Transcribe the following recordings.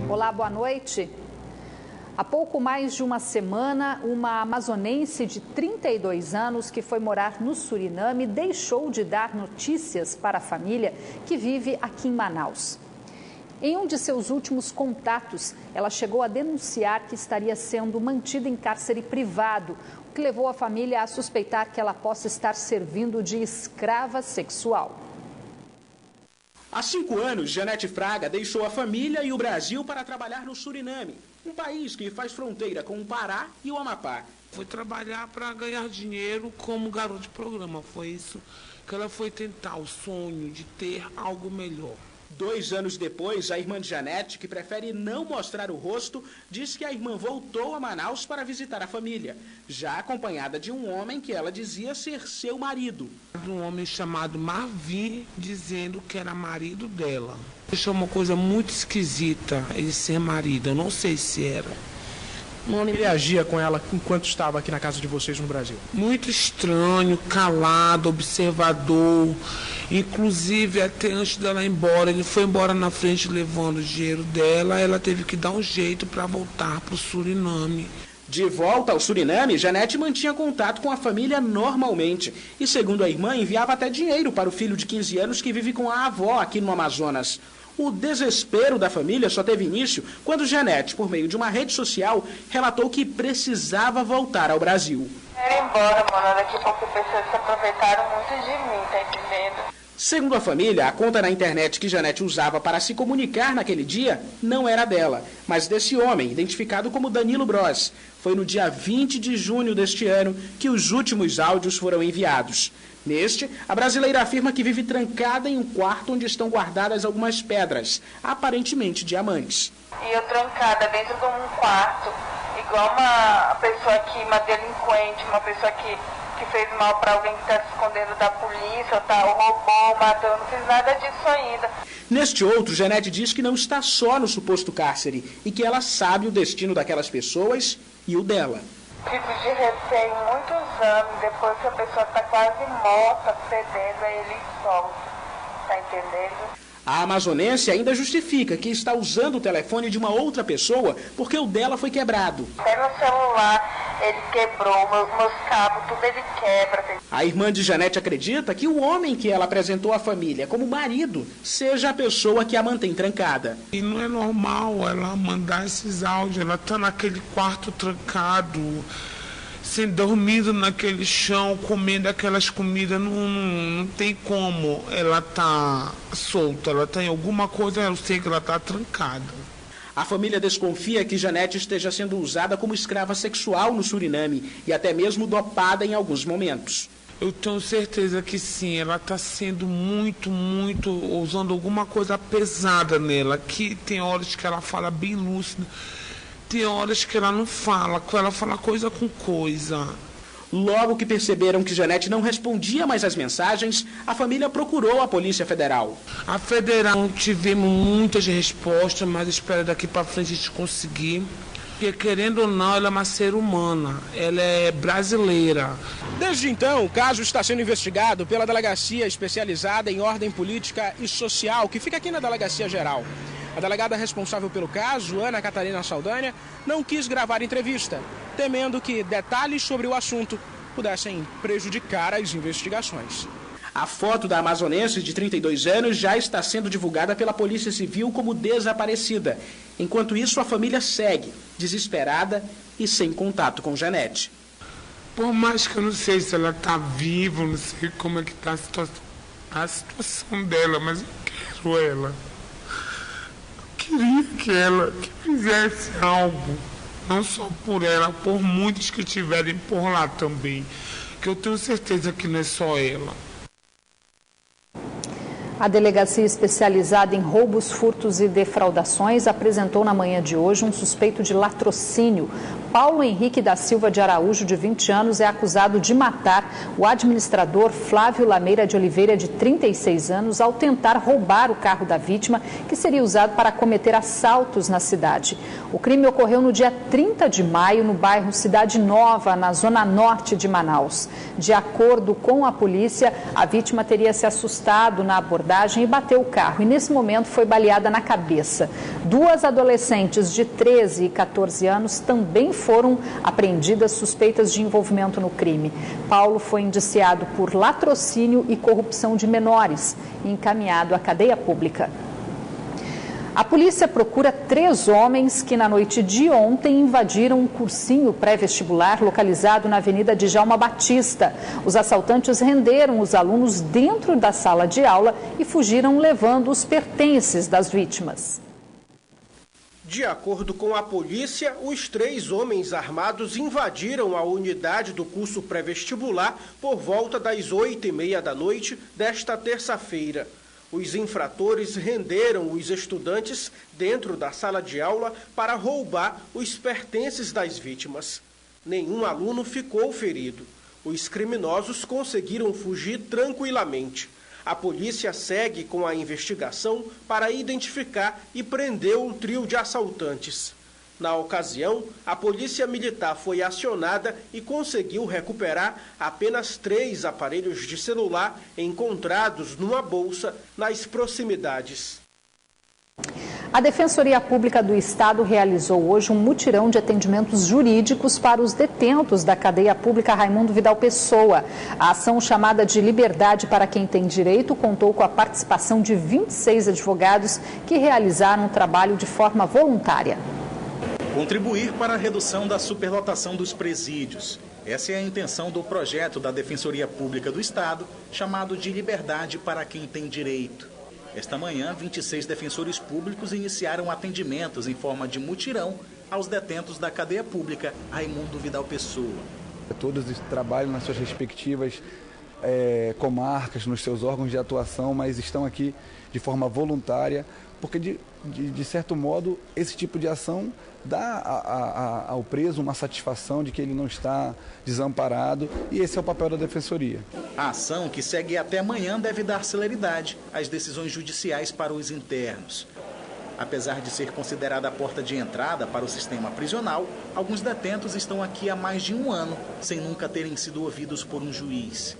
Olá, boa noite. Há pouco mais de uma semana, uma amazonense de 32 anos que foi morar no Suriname deixou de dar notícias para a família que vive aqui em Manaus. Em um de seus últimos contatos, ela chegou a denunciar que estaria sendo mantida em cárcere privado, o que levou a família a suspeitar que ela possa estar servindo de escrava sexual. Há 5 anos, Janete Fraga deixou a família e o Brasil para trabalhar no Suriname, um país que faz fronteira com o Pará e o Amapá. Foi trabalhar para ganhar dinheiro como garota de programa. Foi isso que ela foi tentar, o sonho de ter algo melhor. 2 anos depois, a irmã de Janete, que prefere não mostrar o rosto, diz que a irmã voltou a Manaus para visitar a família, já acompanhada de um homem que ela dizia ser seu marido. Um homem chamado Marvin, dizendo que era marido dela. Isso é uma coisa muito esquisita, ele ser marido, eu não sei se era. Ele agia com ela enquanto estava aqui na casa de vocês no Brasil? Muito estranho, calado, observador. Inclusive, até antes dela ir embora, ele foi embora na frente levando o dinheiro dela. Ela teve que dar um jeito para voltar para o Suriname. De volta ao Suriname, Janete mantinha contato com a família normalmente. E, segundo a irmã, enviava até dinheiro para o filho de 15 anos que vive com a avó aqui no Amazonas. O desespero da família só teve início quando Janete, por meio de uma rede social, relatou que precisava voltar ao Brasil. Quero ir embora, mano, daqui a pouco pessoas se aproveitaram muito de mim, tá entendendo? Segundo a família, a conta na internet que Janete usava para se comunicar naquele dia não era dela, mas desse homem, identificado como Danilo Bros. Foi no dia 20 de junho deste ano que os últimos áudios foram enviados. Neste, a brasileira afirma que vive trancada em um quarto onde estão guardadas algumas pedras, aparentemente diamantes. E eu trancada dentro de um quarto, igual uma pessoa aqui, uma delinquente, uma pessoa que fez mal para alguém que está se escondendo da polícia, tá, roubou, matou, eu não fiz nada disso ainda. Neste outro, Janete diz que não está só no suposto cárcere e que ela sabe o destino daquelas pessoas e o dela. Fico de refém muitos anos, depois que a pessoa está quase morta, fedendo, aí ele solta, tá entendendo? A amazonense ainda justifica que está usando o telefone de uma outra pessoa porque o dela foi quebrado. Até meu celular, ele quebrou, meus cabos, tudo ele quebra. A irmã de Janete acredita que o homem que ela apresentou à família como marido seja a pessoa que a mantém trancada. E não é normal ela mandar esses áudios, ela está naquele quarto trancado, sem dormindo naquele chão, comendo aquelas comidas, não tem como ela tá solta, ela tem alguma coisa, eu sei que ela tá trancada. A família desconfia que Janete esteja sendo usada como escrava sexual no Suriname e até mesmo dopada em alguns momentos. Eu tenho certeza que sim, ela está sendo muito, usando alguma coisa pesada nela, que tem horas que ela fala bem lúcida, tem horas que ela não fala, que ela fala coisa com coisa. Logo que perceberam que Janete não respondia mais às mensagens, a família procurou a Polícia Federal. A Federal tivemos muitas respostas, mas espero daqui para frente a gente conseguir. Porque, querendo ou não, ela é uma ser humana, ela é brasileira. Desde então, o caso está sendo investigado pela Delegacia Especializada em Ordem Política e Social, que fica aqui na Delegacia Geral. A delegada responsável pelo caso, Ana Catarina Saldanha, não quis gravar entrevista, temendo que detalhes sobre o assunto pudessem prejudicar as investigações. A foto da amazonense de 32 anos já está sendo divulgada pela Polícia Civil como desaparecida. Enquanto isso, a família segue, desesperada e sem contato com Janete. Por mais que eu não sei se ela está viva, não sei como é que está a situação dela, mas eu quero ela. Eu queria que ela fizesse algo, não só por ela, por muitos que estiverem por lá também, que eu tenho certeza que não é só ela. A Delegacia Especializada em Roubos, Furtos e Defraudações apresentou na manhã de hoje um suspeito de latrocínio Paulo Henrique da Silva de Araújo, de 20 anos, é acusado de matar o administrador Flávio Lameira de Oliveira, de 36 anos, ao tentar roubar o carro da vítima, que seria usado para cometer assaltos na cidade. O crime ocorreu no dia 30 de maio, no bairro Cidade Nova, na zona norte de Manaus. De acordo com a polícia, a vítima teria se assustado na abordagem e bateu o carro. E nesse momento foi baleada na cabeça. Duas adolescentes de 13 e 14 anos também foram apreendidas suspeitas de envolvimento no crime. Paulo foi indiciado por latrocínio e corrupção de menores e encaminhado à cadeia pública. A polícia procura 3 homens que na noite de ontem invadiram um cursinho pré-vestibular localizado na Avenida Djalma Batista. Os assaltantes renderam os alunos dentro da sala de aula e fugiram levando os pertences das vítimas. De acordo com a polícia, os 3 homens armados invadiram a unidade do curso pré-vestibular por volta das 8h30 da noite desta terça-feira. Os infratores renderam os estudantes dentro da sala de aula para roubar os pertences das vítimas. Nenhum aluno ficou ferido. Os criminosos conseguiram fugir tranquilamente. A polícia segue com a investigação para identificar e prender o trio de assaltantes. Na ocasião, a polícia militar foi acionada e conseguiu recuperar apenas 3 aparelhos de celular encontrados numa bolsa nas proximidades. A Defensoria Pública do Estado realizou hoje um mutirão de atendimentos jurídicos para os detentos da cadeia pública Raimundo Vidal Pessoa. A ação, chamada de Liberdade para quem tem direito, contou com a participação de 26 advogados que realizaram o trabalho de forma voluntária. Contribuir para a redução da superlotação dos presídios. Essa é a intenção do projeto da Defensoria Pública do Estado, chamado de Liberdade para quem tem direito. Esta manhã, 26 defensores públicos iniciaram atendimentos em forma de mutirão aos detentos da cadeia pública Raimundo Vidal Pessoa. Todos trabalham nas suas respectivas comarcas, nos seus órgãos de atuação, mas estão aqui de forma voluntária, porque de certo modo esse tipo de ação dá ao preso uma satisfação de que ele não está desamparado, e esse é o papel da Defensoria. A ação, que segue até amanhã, deve dar celeridade às decisões judiciais para os internos. Apesar de ser considerada a porta de entrada para o sistema prisional, alguns detentos estão aqui há mais de 1 ano, sem nunca terem sido ouvidos por um juiz.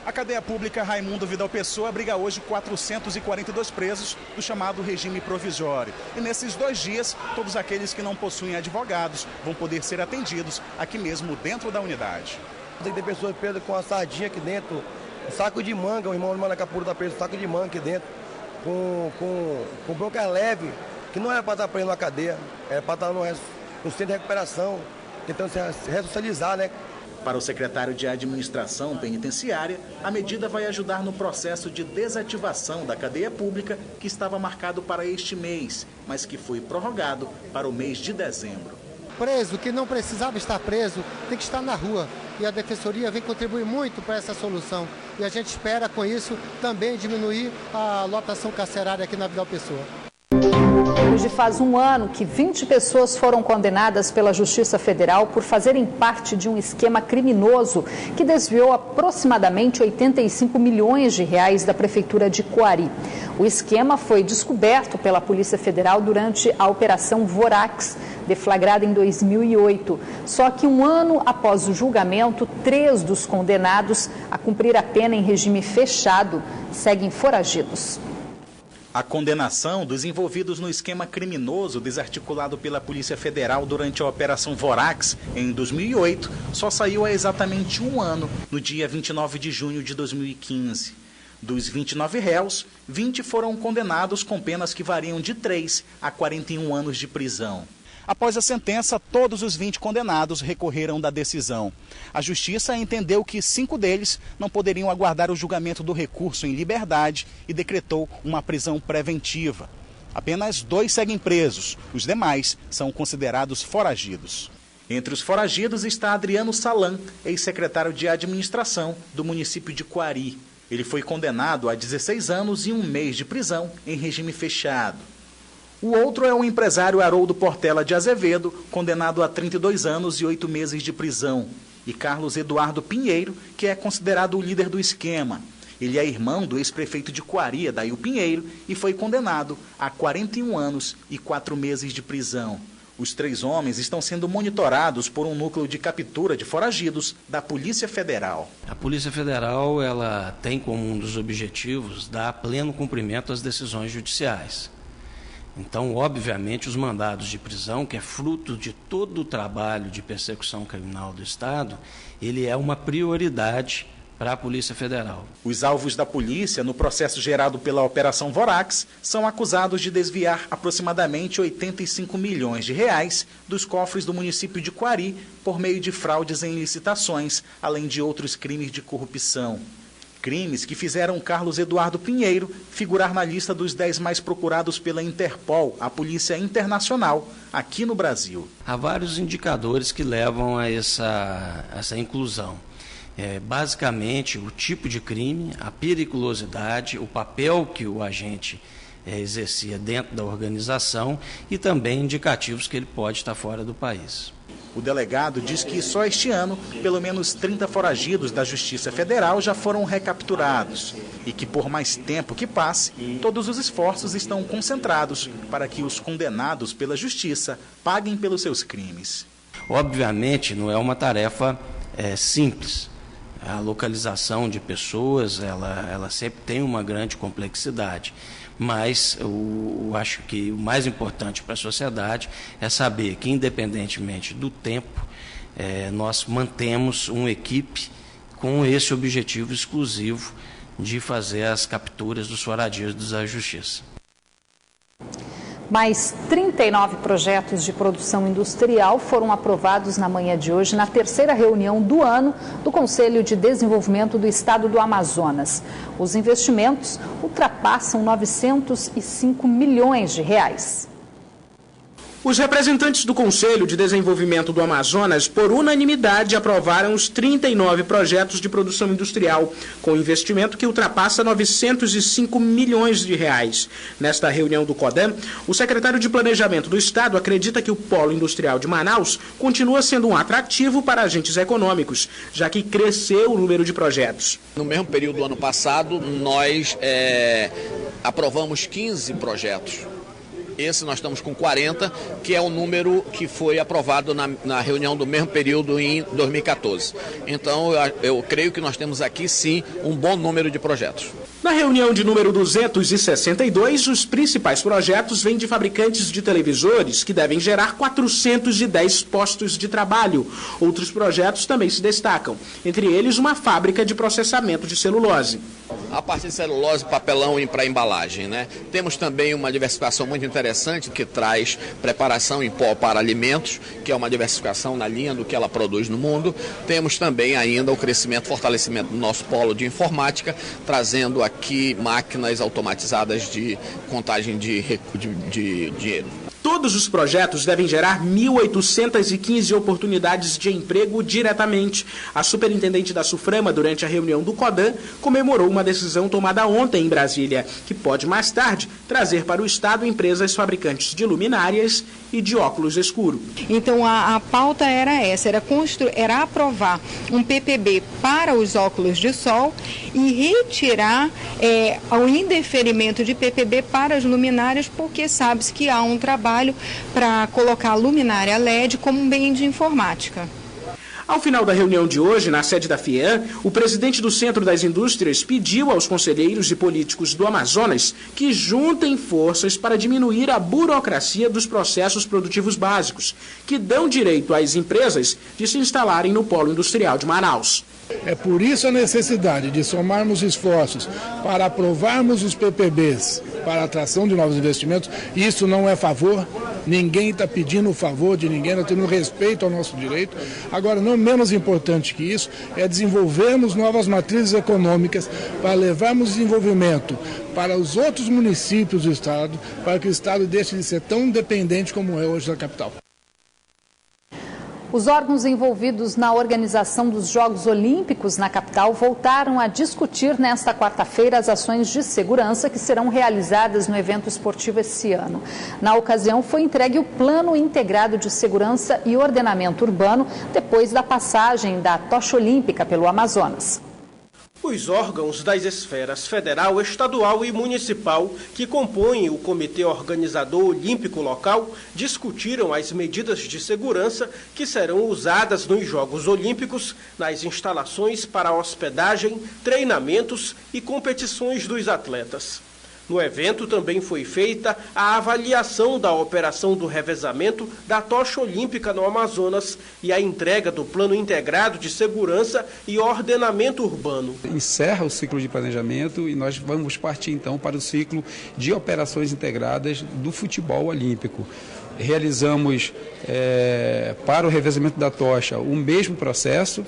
A cadeia pública Raimundo Vidal Pessoa abriga hoje 442 presos do chamado regime provisório. E nesses 2 dias, todos aqueles que não possuem advogados vão poder ser atendidos aqui mesmo dentro da unidade. Tem pessoas presas com a sardinha aqui dentro, um saco de manga, o irmão do Manacapuru está preso, um saco de manga aqui dentro, com bronca leve, que não era para estar preso na cadeia, era para estar no centro de recuperação, tentando se ressocializar, né? Para o secretário de Administração Penitenciária, a medida vai ajudar no processo de desativação da cadeia pública, que estava marcado para este mês, mas que foi prorrogado para o mês de dezembro. Preso que não precisava estar preso tem que estar na rua, e a Defensoria vem contribuir muito para essa solução. E a gente espera com isso também diminuir a lotação carcerária aqui na Vidal Pessoa. Hoje faz 1 ano que 20 pessoas foram condenadas pela Justiça Federal por fazerem parte de um esquema criminoso que desviou aproximadamente 85 milhões de reais da Prefeitura de Coari. O esquema foi descoberto pela Polícia Federal durante a Operação Vorax, deflagrada em 2008. Só que 1 ano após o julgamento, 3 dos condenados a cumprir a pena em regime fechado seguem foragidos. A condenação dos envolvidos no esquema criminoso desarticulado pela Polícia Federal durante a Operação Vorax em 2008 só saiu há exatamente 1 ano, no dia 29 de junho de 2015. Dos 29 réus, 20 foram condenados com penas que variam de 3 a 41 anos de prisão. Após a sentença, todos os 20 condenados recorreram da decisão. A Justiça entendeu que 5 deles não poderiam aguardar o julgamento do recurso em liberdade e decretou uma prisão preventiva. Apenas 2 seguem presos, os demais são considerados foragidos. Entre os foragidos está Adriano Salan, ex-secretário de Administração do município de Coari. Ele foi condenado a 16 anos e 1 mês de prisão em regime fechado. O outro é o empresário Haroldo Portela de Azevedo, condenado a 32 anos e 8 meses de prisão. E Carlos Eduardo Pinheiro, que é considerado o líder do esquema. Ele é irmão do ex-prefeito de Coari, Adail Pinheiro, e foi condenado a 41 anos e 4 meses de prisão. Os 3 homens estão sendo monitorados por um núcleo de captura de foragidos da Polícia Federal. A Polícia Federal ela tem como um dos objetivos dar pleno cumprimento às decisões judiciais. Então, obviamente, os mandados de prisão, que é fruto de todo o trabalho de persecução criminal do Estado, ele é uma prioridade para a Polícia Federal. Os alvos da polícia, no processo gerado pela Operação Vorax, são acusados de desviar aproximadamente 85 milhões de reais dos cofres do município de Coari por meio de fraudes em licitações, além de outros crimes de corrupção. Crimes que fizeram Carlos Eduardo Pinheiro figurar na lista dos 10 mais procurados pela Interpol, a Polícia Internacional, aqui no Brasil. Há vários indicadores que levam a essa inclusão. Basicamente, o tipo de crime, a periculosidade, o papel que o agente exercia dentro da organização e também indicativos que ele pode estar fora do país. O delegado diz que só este ano, pelo menos 30 foragidos da Justiça Federal já foram recapturados e que, por mais tempo que passe, todos os esforços estão concentrados para que os condenados pela Justiça paguem pelos seus crimes. Obviamente, não é uma tarefa simples. A localização de pessoas, ela sempre tem uma grande complexidade. Mas eu acho que o mais importante para a sociedade é saber que, independentemente do tempo, nós mantemos uma equipe com esse objetivo exclusivo de fazer as capturas dos foradidos da Justiça. Mais 39 projetos de produção industrial foram aprovados na manhã de hoje na terceira reunião do ano do Conselho de Desenvolvimento do Estado do Amazonas. Os investimentos ultrapassam 905 milhões de reais. Os representantes do Conselho de Desenvolvimento do Amazonas, por unanimidade, aprovaram os 39 projetos de produção industrial, com investimento que ultrapassa 905 milhões de reais. Nesta reunião do CODAM, o secretário de Planejamento do Estado acredita que o Polo Industrial de Manaus continua sendo um atrativo para agentes econômicos, já que cresceu o número de projetos. No mesmo período do ano passado, nós aprovamos 15 projetos. Esse nós estamos com 40, que é o número que foi aprovado na reunião do mesmo período em 2014. Então, eu creio que nós temos aqui, sim, um bom número de projetos. Na reunião de número 262, os principais projetos vêm de fabricantes de televisores, que devem gerar 410 postos de trabalho. Outros projetos também se destacam, entre eles uma fábrica de processamento de celulose. A parte de celulose, papelão para embalagem, né? Temos também uma diversificação muito interessante que traz preparação em pó para alimentos, que é uma diversificação na linha do que ela produz no mundo. Temos também ainda o crescimento, fortalecimento do nosso polo de informática, trazendo aqui máquinas automatizadas de contagem de dinheiro. Todos os projetos devem gerar 1.815 oportunidades de emprego diretamente. A superintendente da SUFRAMA, durante a reunião do CODAM, comemorou uma decisão tomada ontem em Brasília, que pode mais tarde trazer para o Estado empresas fabricantes de luminárias e de óculos escuro. Então a pauta era essa, era aprovar um PPB para os óculos de sol e retirar o indeferimento de PPB para as luminárias, porque sabe-se que há um trabalho para colocar a luminária LED como um bem de informática. Ao final da reunião de hoje, na sede da FIEAM, o presidente do Centro das Indústrias pediu aos conselheiros e políticos do Amazonas que juntem forças para diminuir a burocracia dos processos produtivos básicos, que dão direito às empresas de se instalarem no Polo Industrial de Manaus. É por isso a necessidade de somarmos esforços para aprovarmos os PPBs para a atração de novos investimentos. Isso não é favor, ninguém está pedindo o favor de ninguém, nós temos respeito ao nosso direito. Agora, não menos importante que isso, é desenvolvermos novas matrizes econômicas para levarmos desenvolvimento para os outros municípios do Estado, para que o Estado deixe de ser tão dependente como é hoje da capital. Os órgãos envolvidos na organização dos Jogos Olímpicos na capital voltaram a discutir nesta quarta-feira as ações de segurança que serão realizadas no evento esportivo esse ano. Na ocasião, foi entregue o Plano Integrado de Segurança e Ordenamento Urbano depois da passagem da tocha olímpica pelo Amazonas. Os órgãos das esferas federal, estadual e municipal que compõem o Comitê Organizador Olímpico Local discutiram as medidas de segurança que serão usadas nos Jogos Olímpicos nas instalações para hospedagem, treinamentos e competições dos atletas. No evento também foi feita a avaliação da operação do revezamento da tocha olímpica no Amazonas e a entrega do Plano Integrado de Segurança e Ordenamento Urbano. Encerra o ciclo de planejamento e nós vamos partir então para o ciclo de operações integradas do futebol olímpico. Realizamos para o revezamento da tocha o mesmo processo.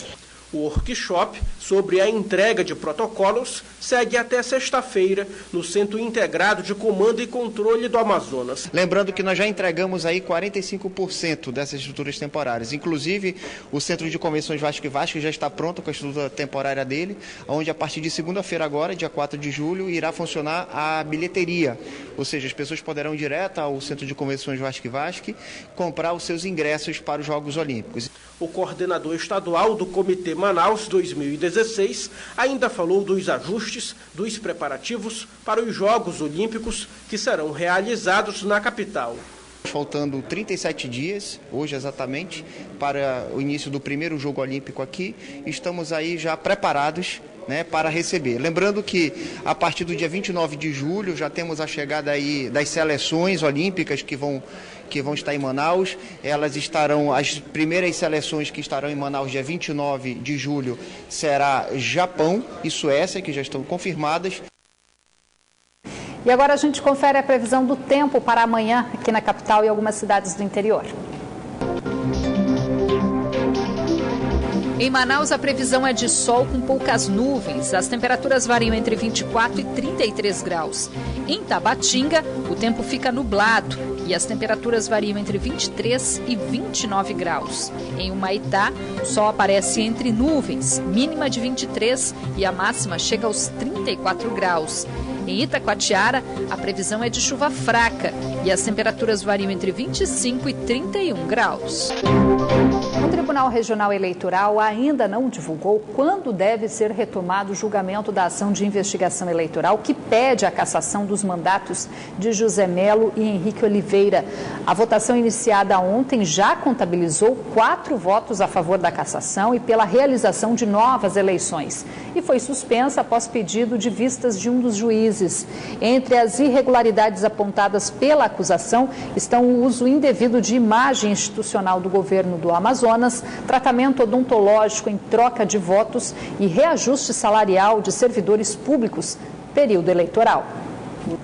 O workshop sobre a entrega de protocolos segue até sexta-feira no Centro Integrado de Comando e Controle do Amazonas. Lembrando que nós já entregamos aí 45% dessas estruturas temporárias. Inclusive, o Centro de Convenções Vasco e Vasco já está pronto com a estrutura temporária dele, onde a partir de segunda-feira agora, dia 4 de julho, irá funcionar a bilheteria. Ou seja, as pessoas poderão ir direto ao Centro de Convenções Vasco e Vasco comprar os seus ingressos para os Jogos Olímpicos. O coordenador estadual do Comitê Manaus 2016 ainda falou dos ajustes dos preparativos para os Jogos Olímpicos que serão realizados na capital. Faltando 37 dias, hoje exatamente, para o início do primeiro Jogo Olímpico aqui, estamos aí já preparados, né, para receber. Lembrando que a partir do dia 29 de julho já temos a chegada aí das seleções olímpicas que vão estar em Manaus. Elas estarão, as primeiras seleções que estarão em Manaus dia 29 de julho será Japão e Suécia, que já estão confirmadas. E agora a gente confere a previsão do tempo para amanhã aqui na capital e algumas cidades do interior. Em Manaus, a previsão é de sol com poucas nuvens. As temperaturas variam entre 24 e 33 graus. Em Tabatinga, o tempo fica nublado e as temperaturas variam entre 23 e 29 graus. Em Humaitá, o sol aparece entre nuvens, mínima de 23 e a máxima chega aos 34 graus. Em Itacoatiara, a previsão é de chuva fraca e as temperaturas variam entre 25 e 31 graus. O Tribunal Regional Eleitoral ainda não divulgou quando deve ser retomado o julgamento da ação de investigação eleitoral que pede a cassação dos mandatos de José Melo e Henrique Oliveira. A votação iniciada ontem já contabilizou 4 votos a favor da cassação e pela realização de novas eleições e foi suspensa após pedido de vistas de um dos juízes. Entre as irregularidades apontadas pela acusação estão o uso indevido de imagem institucional do governo do Amazonas, tratamento odontológico em troca de votos e reajuste salarial de servidores públicos, período eleitoral.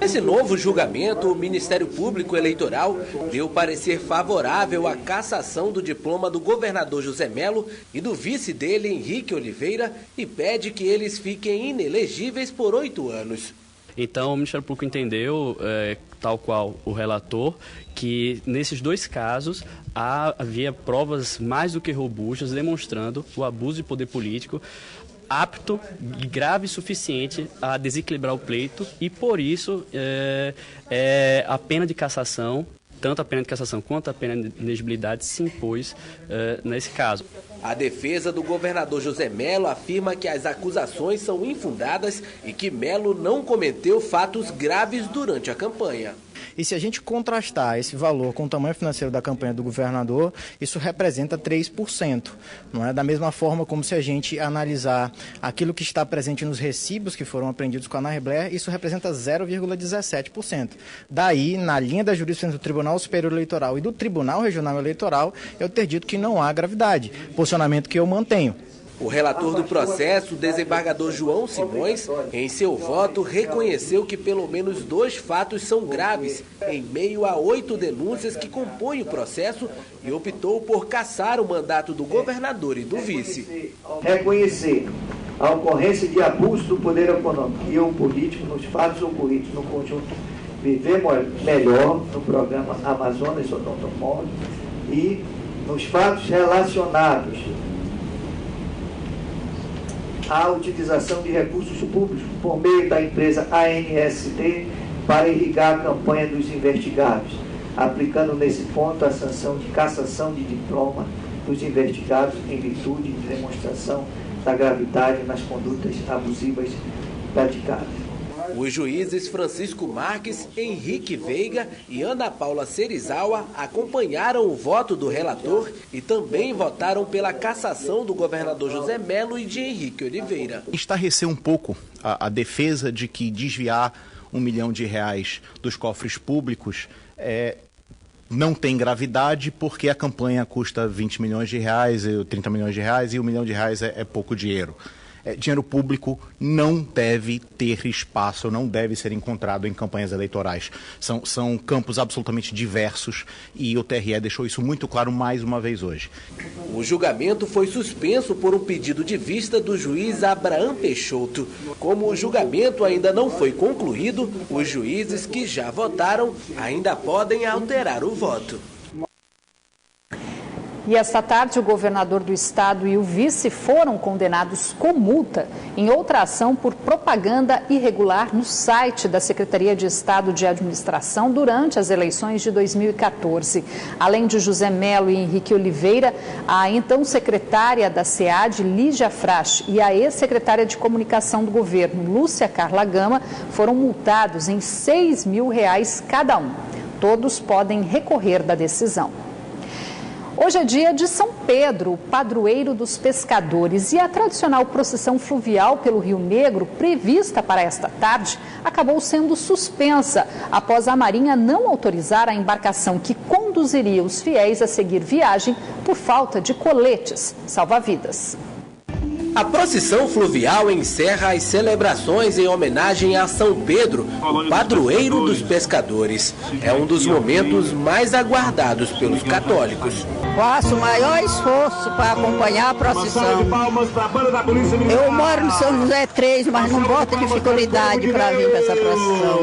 Nesse novo julgamento, o Ministério Público Eleitoral deu parecer favorável à cassação do diploma do governador José Melo e do vice dele, Henrique Oliveira, e pede que eles fiquem inelegíveis por 8 anos. Então, o Ministério Público entendeu, tal qual o relator, que nesses 2 casos havia provas mais do que robustas demonstrando o abuso de poder político apto e grave o suficiente a desequilibrar o pleito e, por isso, a pena de cassação, tanto a pena de cassação quanto a pena de inegibilidade, se impôs nesse caso. A defesa do governador José Melo afirma que as acusações são infundadas e que Melo não cometeu fatos graves durante a campanha. E se a gente contrastar esse valor com o tamanho financeiro da campanha do governador, isso representa 3%. Não é? Da mesma forma como se a gente analisar aquilo que está presente nos recibos que foram apreendidos com a Nair Blair, isso representa 0,17%. Daí, na linha da jurisprudência do Tribunal Superior Eleitoral e do Tribunal Regional Eleitoral, eu ter dito que não há gravidade, posicionamento que eu mantenho. O relator do processo, o desembargador João Simões, em seu voto, reconheceu que pelo menos 2 fatos são graves, em meio a 8 denúncias que compõem o processo, e optou por cassar o mandato do governador e do vice. Reconhecer a ocorrência de abuso do poder econômico e ou político nos fatos ocorridos no conjunto Viver Melhor, no programa Amazonas Odontomóvel, e nos fatos relacionados à utilização de recursos públicos por meio da empresa ANST para irrigar a campanha dos investigados, aplicando nesse ponto a sanção de cassação de diploma dos investigados em virtude de demonstração da gravidade nas condutas abusivas praticadas. Os juízes Francisco Marques, Henrique Veiga e Ana Paula Serizawa acompanharam o voto do relator e também votaram pela cassação do governador José Melo e de Henrique Oliveira. Estarreceu um pouco a defesa de que desviar R$1 milhão dos cofres públicos não tem gravidade, porque a campanha custa R$20 milhões, R$30 milhões e R$1 milhão é pouco dinheiro. Dinheiro público não deve ter espaço, não deve ser encontrado em campanhas eleitorais. São campos absolutamente diversos e o TRE deixou isso muito claro mais uma vez hoje. O julgamento foi suspenso por um pedido de vista do juiz Abraham Peixoto. Como o julgamento ainda não foi concluído, os juízes que já votaram ainda podem alterar o voto. E esta tarde, o governador do estado e o vice foram condenados com multa em outra ação por propaganda irregular no site da Secretaria de Estado de Administração durante as eleições de 2014. Além de José Melo e Henrique Oliveira, a então secretária da SEAD, Lígia Frasch, e a ex-secretária de Comunicação do governo, Lúcia Carla Gama, foram multados em R$6 mil cada um. Todos podem recorrer da decisão. Hoje é dia de São Pedro, o padroeiro dos pescadores, e a tradicional procissão fluvial pelo Rio Negro, prevista para esta tarde, acabou sendo suspensa após a Marinha não autorizar a embarcação que conduziria os fiéis a seguir viagem por falta de coletes salva-vidas. A procissão fluvial encerra as celebrações em homenagem a São Pedro, o padroeiro dos pescadores. É um dos momentos mais aguardados pelos católicos. Faço o maior esforço para acompanhar a procissão. Eu moro no São José 3, mas não boto dificuldade para vir para essa procissão.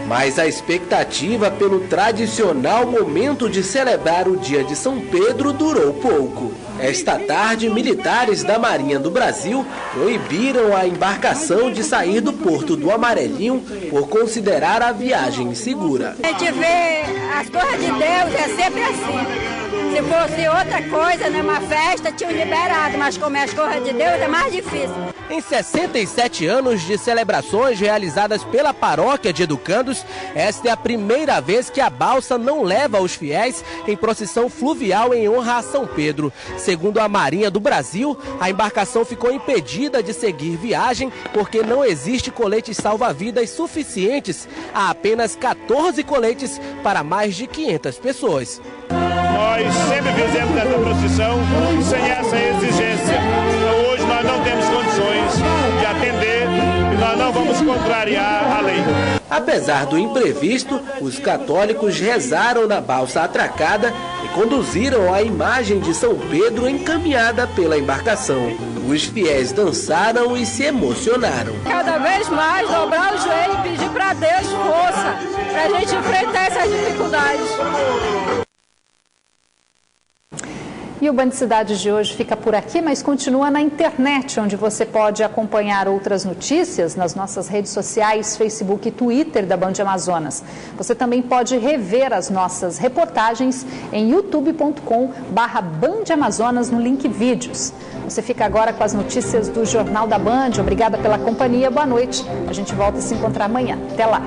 Mas a expectativa pelo tradicional momento de celebrar o dia de São Pedro durou pouco. Esta tarde, militares da Marinha do Brasil proibiram a embarcação de sair do Porto do Amarelinho por considerar a viagem insegura. A gente vê as coisas de Deus, é sempre assim. Se fosse outra coisa, né, uma festa, tinham liberado, mas como é as coisas de Deus, é mais difícil. Em 67 anos de celebrações realizadas pela paróquia de Educandos, esta é a primeira vez que a balsa não leva os fiéis em procissão fluvial em honra a São Pedro. Segundo a Marinha do Brasil, a embarcação ficou impedida de seguir viagem porque não existe coletes salva-vidas suficientes. Há apenas 14 coletes para mais de 500 pessoas. Nós sempre fizemos essa procissão sem essa exigência. Então, hoje nós não temos condições de atender e nós não vamos contrariar a lei. Apesar do imprevisto, os católicos rezaram na balsa atracada e conduziram a imagem de São Pedro encaminhada pela embarcação. Os fiéis dançaram e se emocionaram. Cada vez mais dobrar o joelho e pedir para Deus força para a gente enfrentar essas dificuldades. E o Band Cidade de hoje fica por aqui, mas continua na internet, onde você pode acompanhar outras notícias nas nossas redes sociais, Facebook e Twitter da Band Amazonas. Você também pode rever as nossas reportagens em youtube.com/Band Amazonas no link vídeos. Você fica agora com as notícias do Jornal da Band. Obrigada pela companhia, boa noite. A gente volta a se encontrar amanhã. Até lá.